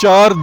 4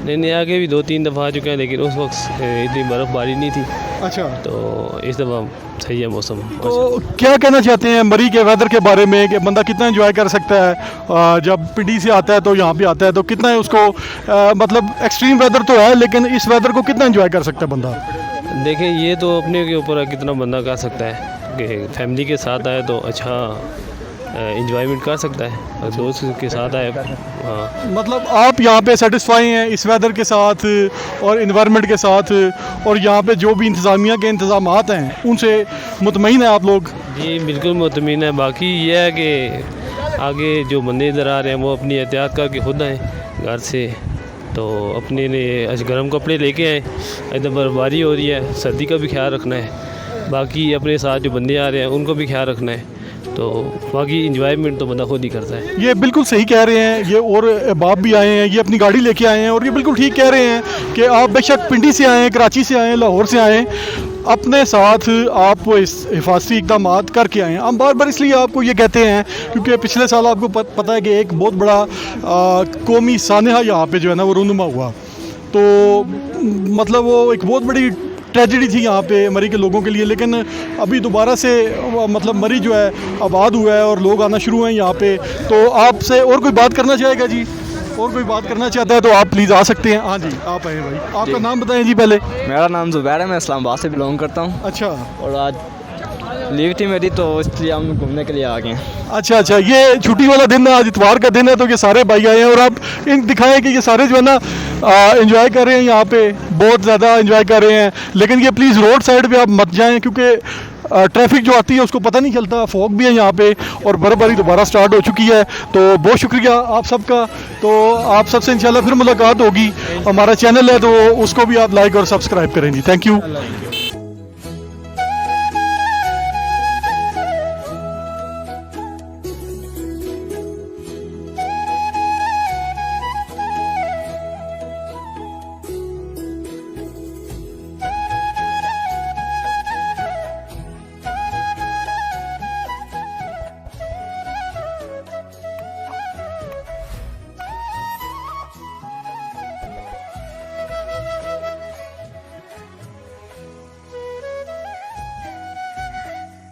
नहीं आगे भी 2-3 दफ़ा आ चुके हैं, लेकिन उस वक्त इतनी बर्फ़बारी नहीं थी, अच्छा, तो इस दफ़ा सही है मौसम। तो क्या कहना चाहते हैं मरी के वेदर के बारे में कि बंदा कितना एंजॉय कर सकता है जब पिंडी से आता है तो यहाँ पे आता है, तो कितना है उसको मतलब एक्सट्रीम वेदर तो है लेकिन इस वेदर को कितना एंजॉय कर सकता है बंदा? देखें, ये तो अपने के ऊपर है कितना बंदा कर सकता है, कि फैमिली के साथ आए तो अच्छा इंजॉयमेंट कर सकता है, और दोस्त के साथ आए, हाँ। मतलब आप यहाँ पे सेटिस्फाई हैं इस वेदर के साथ और इन्वायरमेंट के साथ, और यहाँ पे जो भी इंतज़ामिया के इंतज़ामात हैं उनसे मुतमईन है आप लोग? जी बिल्कुल मुतमिन है। बाकी ये है कि आगे जो बंदे इधर आ रहे हैं वो अपनी एहतियात करके खुद आएँ घर से, तो अपने लिए गर्म कपड़े लेके आएँ, इधर बर्फबारी हो रही है, सर्दी का भी ख्याल रखना है, बाकी अपने साथ जो बंदे आ रहे हैं उनको भी ख्याल रखना है, तो बाकी इंजॉयमेंट तो बंदा खुद ही करता है। ये बिल्कुल सही कह रहे हैं ये, और बाप भी आए हैं, ये अपनी गाड़ी लेके आए हैं, और ये बिल्कुल ठीक कह रहे हैं कि आप बेशक पिंडी से आएँ, कराची से आएँ, लाहौर से आएँ, अपने साथ आप इस हिफाजती इक़दाम करके आएँ। हम बार बार इसलिए आपको ये कहते हैं क्योंकि पिछले साल आपको पता है कि एक बहुत बड़ा कौमी सानहा यहाँ पे जो है ना वो रूनुमा हुआ, तो मतलब वो एक बहुत बड़ी ट्रेजेडी थी यहाँ पे मरी के लोगों के लिए, लेकिन अभी दोबारा से मतलब मरी जो है आबाद हुआ है और लोग आना शुरू हैं यहाँ पे। तो आपसे और कोई बात करना चाहेगा जी? और कोई बात करना चाहता है तो आप प्लीज़ आ सकते हैं। हाँ जी, आप आए भाई, आपका नाम बताएं जी पहले। मेरा नाम ज़ुबैर है, मैं इस्लामाबाद से बिलोंग करता हूँ, अच्छा, और आज लीव थी मेरी तो इसलिए हम घूमने के लिए आ गए हैं। अच्छा, ये छुट्टी वाला दिन है, आज इतवार का दिन है, तो ये सारे भाई आए हैं और आप इन दिखाएं कि ये सारे जो है ना एंजॉय कर रहे हैं, यहाँ पे बहुत ज़्यादा एंजॉय कर रहे हैं। लेकिन ये प्लीज़ रोड साइड पे आप मत जाएं क्योंकि ट्रैफिक जो आती है उसको पता नहीं चलता, फॉग भी है यहाँ पे और बर्फबारी दोबारा स्टार्ट हो चुकी है। तो बहुत शुक्रिया आप सबका, तो आप सबसे इंशाल्लाह फिर मुलाकात होगी। हमारा चैनल है तो उसको भी आप लाइक और सब्सक्राइब करें जी। Thank you.